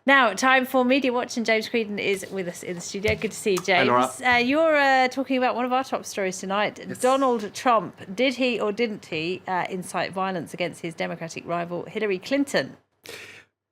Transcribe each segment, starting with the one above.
Now, time for Media Watch, and James Creedon is with us in the studio. Good to see you, James. Hi, Laura. You're talking about one of our top stories tonight. Yes. Donald Trump, did he or didn't he incite violence against his Democratic rival Hillary Clinton?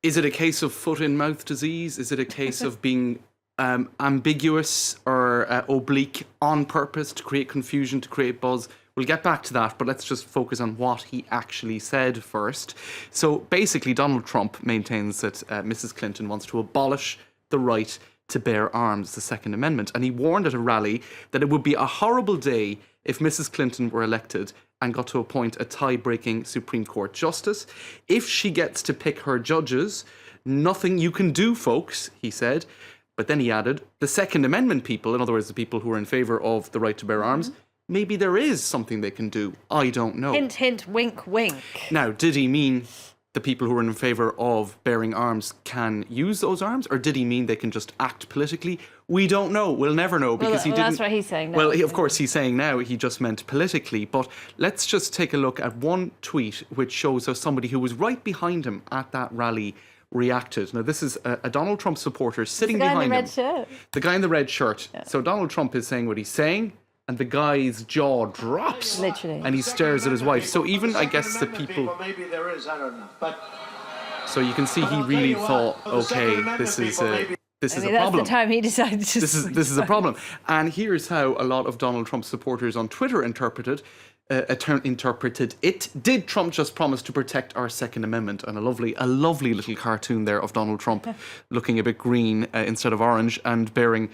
Is it a case of foot-in-mouth disease? Is it a case of being ambiguous or oblique on purpose to create confusion, to create buzz? We'll get back to that, but let's just focus on what he actually said first. So basically, Donald Trump maintains that Mrs. Clinton wants to abolish the right to bear arms, the Second Amendment. And he warned at a rally that it would be a horrible day if Mrs. Clinton were elected and got to appoint a tie-breaking Supreme Court justice. If she gets to pick her judges, nothing you can do, folks, he said. But then he added, the Second Amendment people, in other words, the people who are in favour of the right to bear arms, maybe there is something they can do. I don't know. Hint, hint, wink, wink. Now, did he mean the people who are in favour of bearing arms can use those arms? Or did he mean they can just act politically? We don't know. We'll never know because he didn't. That's what he's saying now. Well, of course, he's saying now he just meant politically. But let's just take a look at one tweet which shows us somebody who was right behind him at that rally reacted. Now, this is a Donald Trump supporter sitting behind him. The guy in the red shirt. The guy in the red shirt. Yeah. So Donald Trump is saying what he's saying, and the guy's jaw drops. Literally. And he stares at his wife. So even, I guess, the people... Maybe there is, I don't know. But so you can see he really thought, okay, this is a problem. That's the time he decided to... This is a problem. And here's how a lot of Donald Trump supporters on Twitter interpreted it. Did Trump just promise to protect our Second Amendment? And a lovely little cartoon there of Donald Trump looking a bit green instead of orange and bearing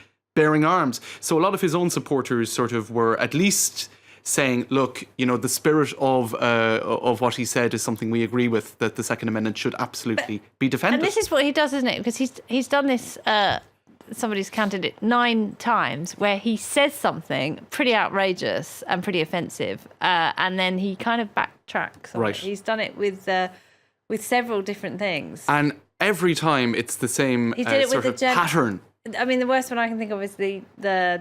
arms. So a lot of his own supporters sort of were at least saying, look, you know, the spirit of what he said is something we agree with, that the Second Amendment should absolutely be defended. And this is what he does, isn't it? Because he's done this, somebody's counted it 9 times, where he says something pretty outrageous and pretty offensive, and then he kind of backtracks. Right. He's done it with several different things. And every time it's the same sort of pattern. I mean, the worst one I can think of is the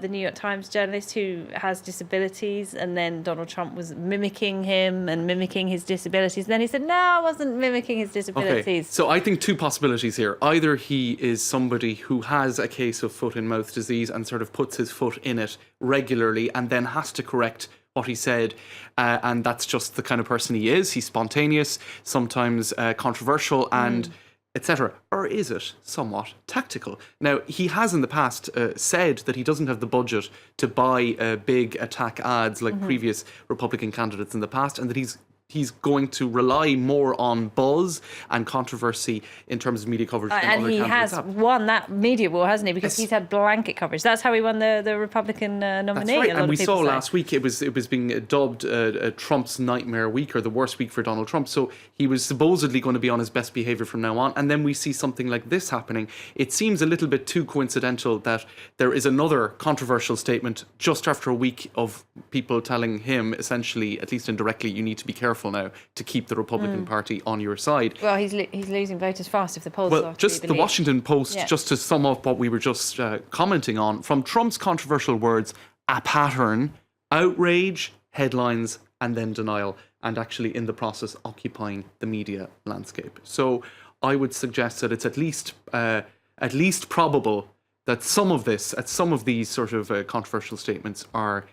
New York Times journalist who has disabilities, and then Donald Trump was mimicking him and mimicking his disabilities. And then he said, no, I wasn't mimicking his disabilities. Okay. So I think 2 possibilities here. Either he is somebody who has a case of foot-in-mouth disease and sort of puts his foot in it regularly and then has to correct what he said, and that's just the kind of person he is. He's spontaneous, sometimes controversial, and... etc. Or is it somewhat tactical? Now, he has in the past said that he doesn't have the budget to buy big attack ads like previous Republican candidates in the past, and that he's going to rely more on buzz and controversy in terms of media coverage than and other he candidates has have. won that media war, hasn't he? Because he's had blanket coverage. That's how he won the Republican nominee. That's right. And we saw last week it was being dubbed Trump's nightmare week, or the worst week for Donald Trump. So he was supposedly going to be on his best behaviour from now on. And then we see something like this happening. It seems a little bit too coincidental that there is another controversial statement just after a week of people telling him, essentially, at least indirectly, you need to be careful now to keep the Republican Party on your side. Well, he's losing voters fast if the polls are just the Washington Post, just to sum up what we were just commenting on, from Trump's controversial words, a pattern, outrage, headlines, and then denial, and actually in the process occupying the media landscape. So I would suggest that it's at least probable that some of these sort of controversial statements are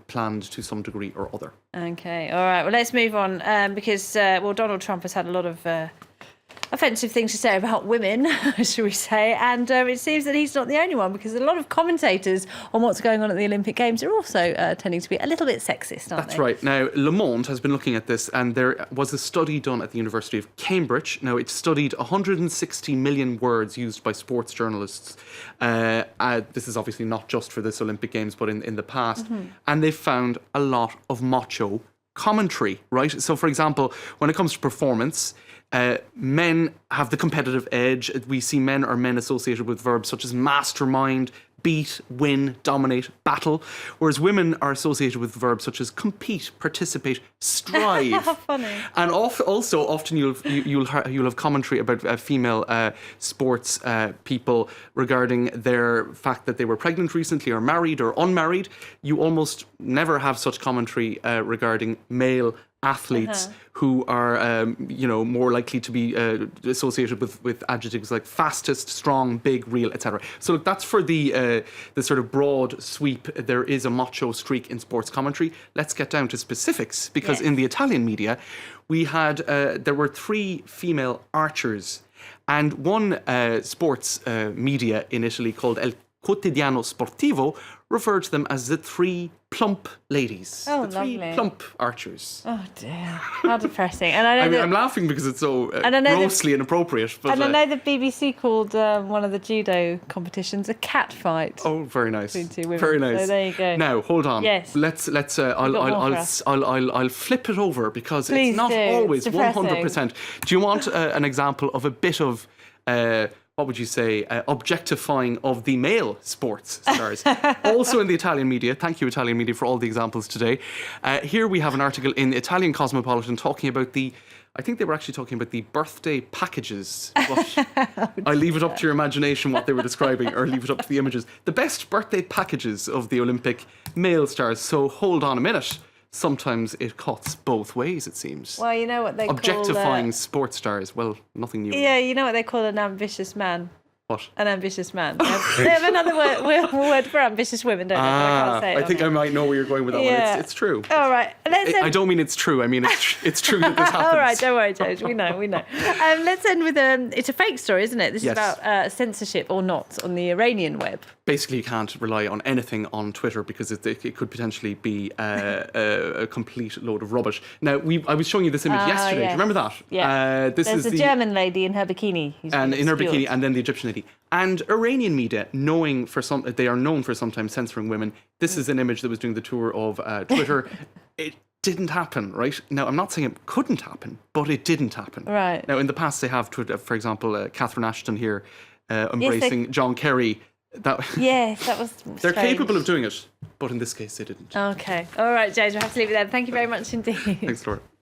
planned to some degree or other. Okay, all right. Well, let's move on because Donald Trump has had a lot of offensive things to say about women, shall we say, and it seems that he's not the only one, because a lot of commentators on what's going on at the Olympic Games are also tending to be a little bit sexist, aren't they? That's right. Now, Le Monde has been looking at this, and there was a study done at the University of Cambridge. Now, it studied 160 million words used by sports journalists. This is obviously not just for this Olympic Games, but in the past. And they found a lot of macho commentary, right? So, for example, when it comes to performance, men have the competitive edge. We see men associated with verbs such as mastermind, beat, win, dominate, battle, whereas women are associated with verbs such as compete, participate, strive. How funny. And also often you'll have commentary about female sports people regarding their fact that they were pregnant recently, or married, or unmarried. You almost never have such commentary regarding male athletes who are, more likely to be associated with adjectives like fastest, strong, big, real, etc. So look, that's for the sort of broad sweep. There is a macho streak in sports commentary. Let's get down to specifics, because in the Italian media, we had there were 3 female archers, and one sports media in Italy called El Quotidiano Sportivo referred to them as the 3 plump ladies. Oh, the 3 lovely. plump archers. Oh dear, how depressing. And I know I'm laughing because it's so grossly inappropriate. But, and I know the BBC called one of the judo competitions a cat fight. Oh, very nice. Between 2 women. Very nice. So there you go. Now, hold on. Yes. Let's. I'll flip it over, because Please it's not do. always It's depressing. 100%. Do you want an example of a bit of? What would you say, objectifying of the male sports stars? Also in the Italian media. Thank you, Italian media, for all the examples today. Here we have an article in Italian Cosmopolitan talking about I think they were actually talking about the birthday packages. But I leave it up to your imagination what they were describing, or leave it up to the images. The best birthday packages of the Olympic male stars. So hold on a minute. Sometimes it cuts both ways, it seems. Well, you know what they Objectifying call... sports stars. Well, nothing new. Yeah, you know what they call an ambitious man? What? An ambitious man. They have another word for ambitious women, don't they? I can't say it I think I might know where you're going with that Yeah. one. It's true. All right. I don't mean it's true. I mean it's true that this happens. All right, don't worry, James. We know. Let's end with it's a fake story, isn't it? This Yes. is about censorship or not on the Iranian web. Basically, you can't rely on anything on Twitter, because it could potentially be a complete load of rubbish. Now, I was showing you this image yesterday. Yes. Do you remember that? Yeah. This There's is a German lady in her bikini. And in her bikini, and then the Egyptian lady. And Iranian media, they are known for sometimes censoring women. This is an image that was doing the tour of Twitter. It didn't happen, right? Now, I'm not saying it couldn't happen, but it didn't happen. Right. Now, in the past, they have, for example, Catherine Ashton here embracing John Kerry. Yes, that was They're strange. capable of doing it, but in this case, they didn't. Okay. All right, James, we'll have to leave it there. Thank you very much indeed. Thanks, Laura.